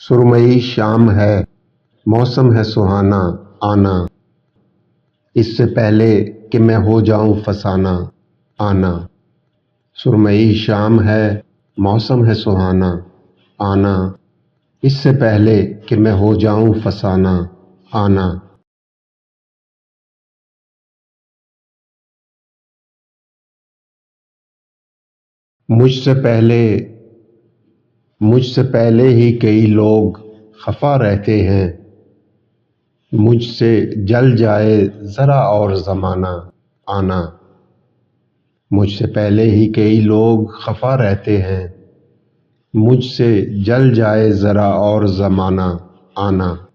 सुरमई शाम है, मौसम है सुहाना, आना। इससे पहले कि मैं हो जाऊं फसाना, आना। सुरमई शाम है, मौसम है सुहाना, आना। इससे पहले कि मैं हो जाऊं फसाना, आना। मुझसे पहले मुझसे पहले ही कई लोग खफा रहते हैं। मुझसे जल जाए ज़रा और ज़माना, आना। मुझसे पहले ही कई लोग खफा रहते हैं। मुझसे जल जाए ज़रा और ज़माना, आना।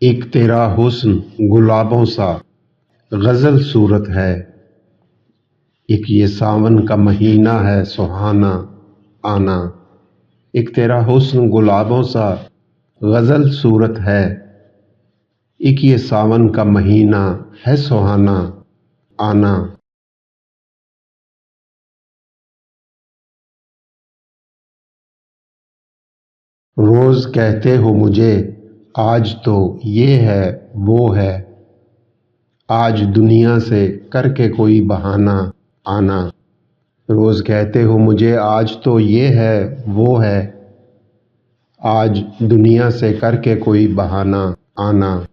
एक तेरा हुस्न गुलाबों सा गज़ल सूरत है। एक ये सावन का महीना है सुहाना, आना। एक तेरा हुस्न गुलाबों सा गज़ल सूरत है। एक ये सावन का महीना है सुहाना, आना। रोज़ कहते हो मुझे आज तो ये है वो है। आज दुनिया से करके कोई बहाना, आना। रोज़ कहते हो मुझे आज तो ये है वो है। आज दुनिया से करके कोई बहाना, आना।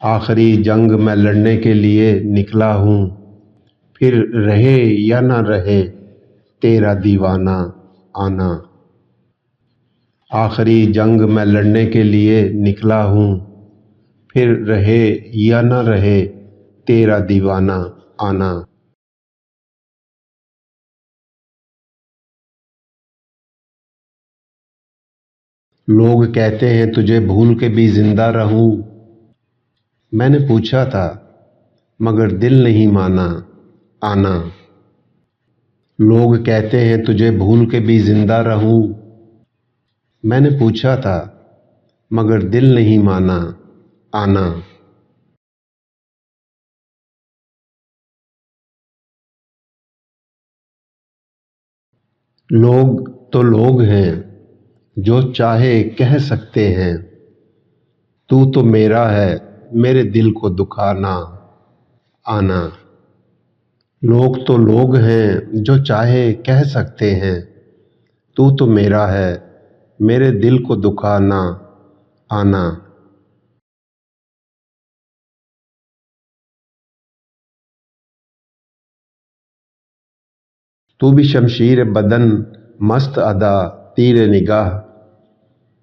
आखिरी जंग में लड़ने के लिए निकला हूँ। फिर रहे या न रहे तेरा दीवाना, आना। आखिरी जंग में लड़ने के लिए निकला हूँ। फिर रहे या न रहे तेरा दीवाना, आना। लोग कहते हैं तुझे भूल के भी जिंदा रहूं। मैंने पूछा था मगर दिल नहीं माना, आना। लोग कहते हैं तुझे भूल के भी जिंदा रहूं। मैंने पूछा था मगर दिल नहीं माना, आना। लोग तो लोग हैं जो चाहे कह सकते हैं। तू तो मेरा है मेरे दिल को दुखाना, आना। लोग तो लोग हैं जो चाहे कह सकते हैं। तू तो मेरा है मेरे दिल को दुखाना, आना। तू भी शमशीर बदन मस्त अदा तीर निगाह।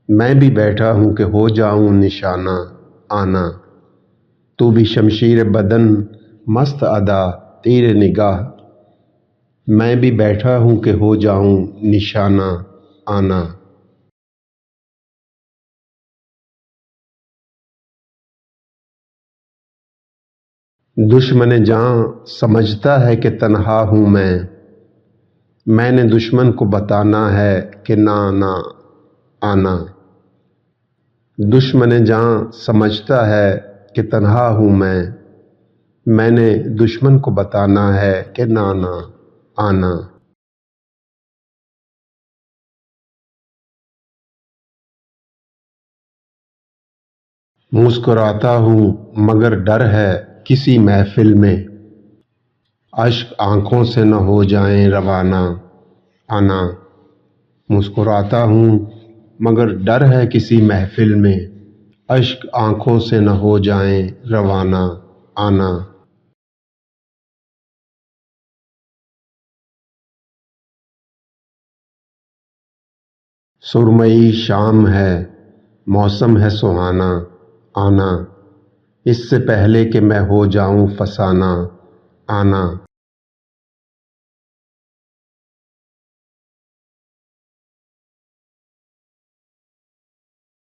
मैं भी बैठा हूँ कि हो जाऊँ निशाना, आना। तू भी शमशीर बदन मस्त अदा तीर निगाह। मैं भी बैठा हूँ कि हो जाऊँ निशाना, आना। दुश्मन जान समझता है कि तन्हा हूँ मैं। मैंने दुश्मन को बताना है कि ना ना, आना। दुश्मन जान समझता है कि तन्हा हूँ मैं। मैंने दुश्मन को बताना है कि ना ना, आना। मुस्कुराता हूँ मगर डर है किसी महफिल में। अश्क आंखों से न हो जाएं रवाना, आना। मुस्कुराता हूँ मगर डर है किसी महफिल में। अश्क आंखों से न हो जाएं रवाना, आना। सुरमई शाम है, मौसम है सुहाना, आना। इससे पहले कि मैं हो जाऊं फसाना, आना।